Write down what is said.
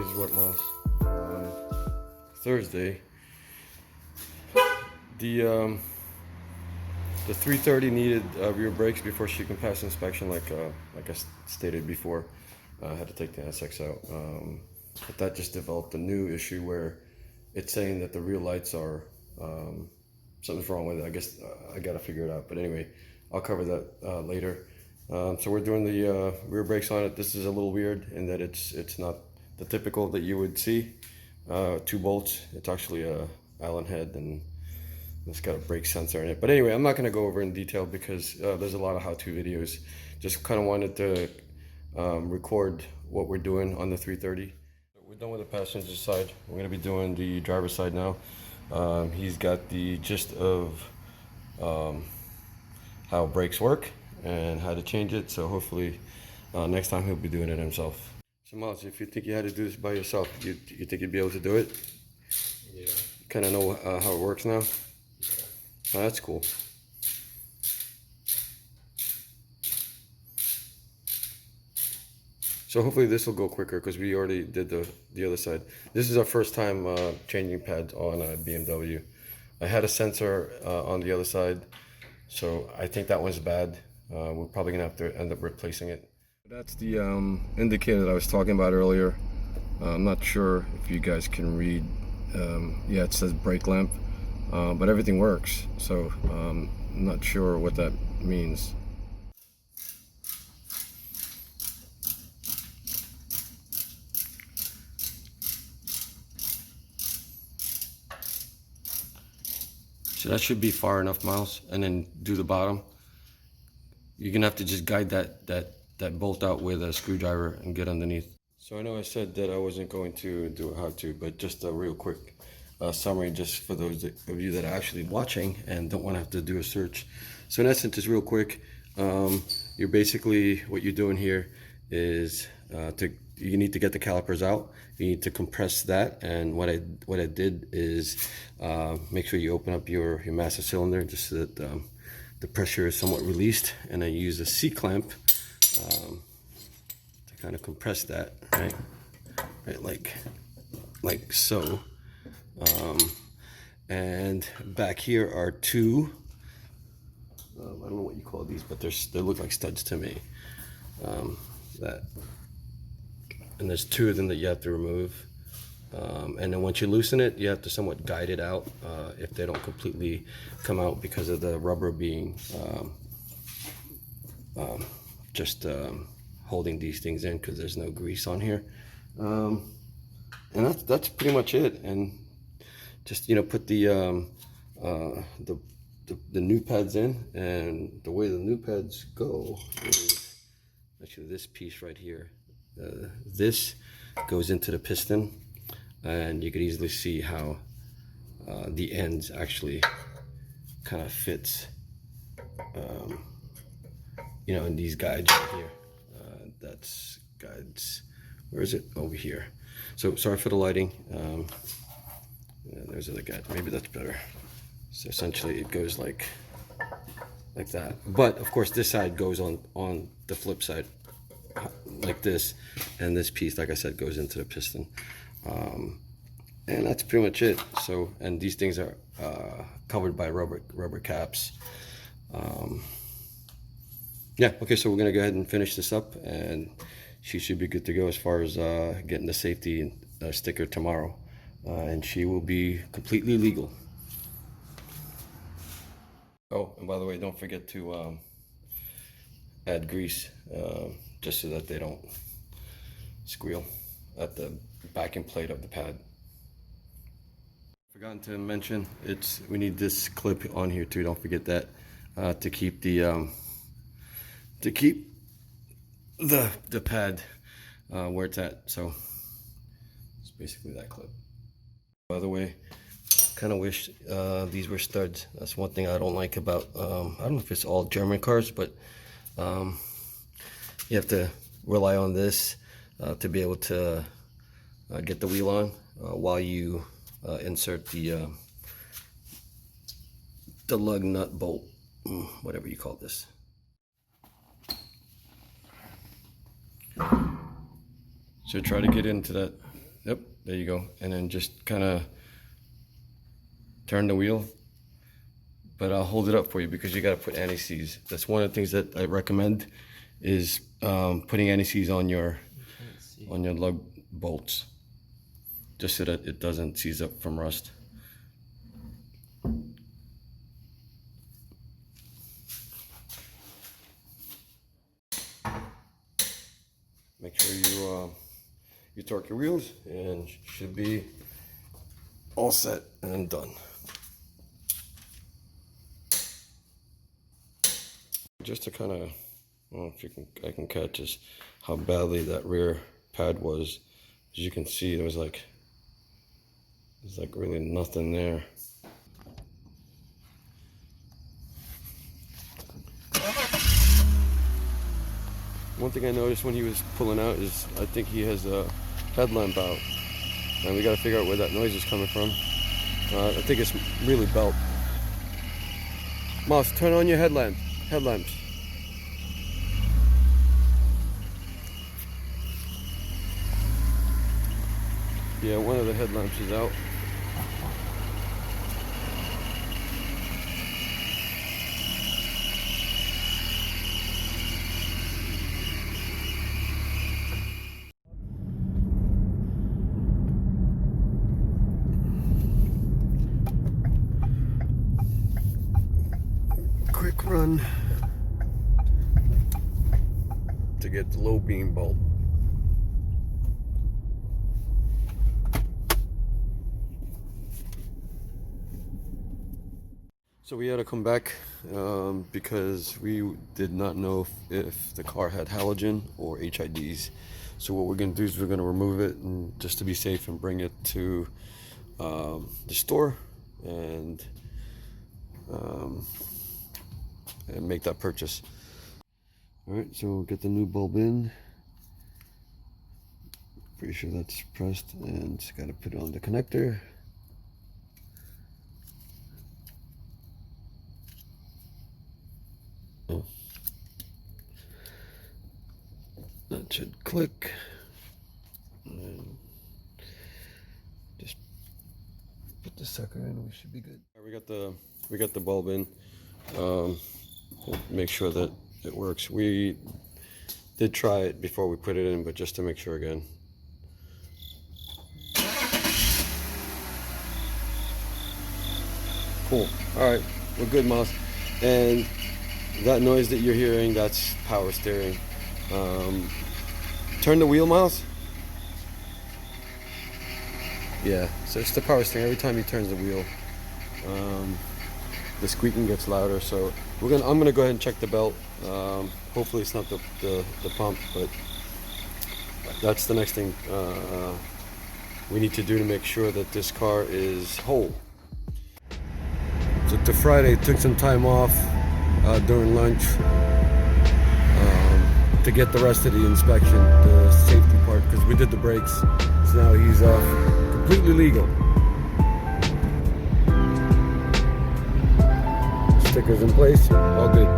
Guess what, Miles? Thursday, the 330 needed rear brakes before she can pass inspection, like I stated before. I had to take the NSX out, but that just developed a new issue where it's saying that the rear lights are something's wrong with it. I guess I gotta figure it out. But anyway, I'll cover that later. So we're doing the rear brakes on it. This is a little weird in that it's not the typical that you would see. 2 bolts. It's actually a Allen head, and it's got a brake sensor in it. But anyway, I'm not going to go over in detail because there's a lot of how-to videos. Just kind of wanted to record what we're doing on the 330. We're done with the passenger side. We're going to be doing the driver's side now. He's got the gist of how brakes work and how to change it. So hopefully next time he'll be doing it himself. So Miles, if you think you had to do this by yourself, you think you'd be able to do it? Yeah. You kind of know how it works now? Yeah. Oh, that's cool. So hopefully this will go quicker because we already did the other side. This is our first time changing pads on a BMW. I had a sensor on the other side, so I think that one's bad. We're probably gonna have to end up replacing it. That's the indicator that I was talking about earlier. I'm not sure if you guys can read. Yeah, it says brake lamp, but everything works. So I'm not sure what that means. So that should be far enough, Miles, and then do the bottom. You're gonna have to just guide that bolt out with a screwdriver and get underneath. So I know I said that I wasn't going to do a how-to, but just a real quick summary just for those of you that are actually watching and don't want to have to do a search. So in essence, it's real quick. You're basically, what you're doing here is you need to get the calipers out. You need to compress that, and what I did is make sure you open up your master cylinder just so that the pressure is somewhat released, and I use a C-clamp to kind of compress that, right like so. And back here are 2, I don't know what you call these, but they look like studs to me. And there's 2 of them that you have to remove. And then once you loosen it, you have to somewhat guide it out if they don't completely come out because of the rubber being just holding these things in because there's no grease on here. And that's pretty much it. And just put the new pads in, and the way the new pads go is actually this piece right here. This goes into the piston, and you could easily see how the ends actually kind of fits in these guides right here. That's guides, where is it? Over here. So sorry for the lighting. There's the guide. Maybe that's better. So essentially it goes like that, but of course this side goes on the flip side like this, and this piece, like I said, goes into the piston. And that's pretty much it. So, and these things are covered by rubber caps. Yeah, okay, so we're gonna go ahead and finish this up, and she should be good to go as far as getting the safety sticker tomorrow, and she will be completely legal. Oh, and by the way, don't forget to add grease just so that they don't squeal at the backing plate of the pad. Forgotten to mention, we need this clip on here too. Don't forget that to keep the pad where it's at. So it's basically that clip. By the way, kind of wish these were studs. That's one thing I don't like about I don't know if it's all German cars, but you have to rely on this to be able to get the wheel on while you insert the lug nut bolt, whatever you call this. So try to get into that Yep, there you go. And then just kind of turn the wheel. But I'll hold it up for you because you got to put anti-seize. That's one of the things that I recommend is putting anti-seize on your lug bolts, just so that it doesn't seize up from rust. Make sure you torque your wheels, and should be all set and done. Just to kind of, I don't know if I can catch just how badly that rear pad was. As you can see, there's like really nothing there. One thing I noticed when he was pulling out is I think he has a headlamp out, and we got to figure out where that noise is coming from. I think it's really belt. Mouse, turn on your headlamps. Yeah, one of the headlamps is out. Quick run to get the low beam bolt. So we had to come back because we did not know if the car had halogen or HIDs. So what we're going to do is we're going to remove it, and just to be safe, and bring it to the store and make that purchase. All right, so we'll get the new bulb in. Pretty sure that's pressed, and just got to put it on the connector. Oh. That should click. And just put the sucker in. We should be good. All right, we got the bulb in. Make sure that it works. We did try it before we put it in, but just to make sure again. Cool. All right, we're good, Mouse. And that noise that you're hearing, that's power steering. Turn the wheel, Mouse. Yeah, so it's the power steering. Every time he turns the wheel, the squeaking gets louder. So I'm gonna go ahead and check the belt. Hopefully it's not the pump, but that's the next thing we need to do to make sure that this car is whole. So to Friday, took some time off during lunch to get the rest of the inspection, the safety part, because we did the brakes. So now he's completely legal. Stickers in place, all good.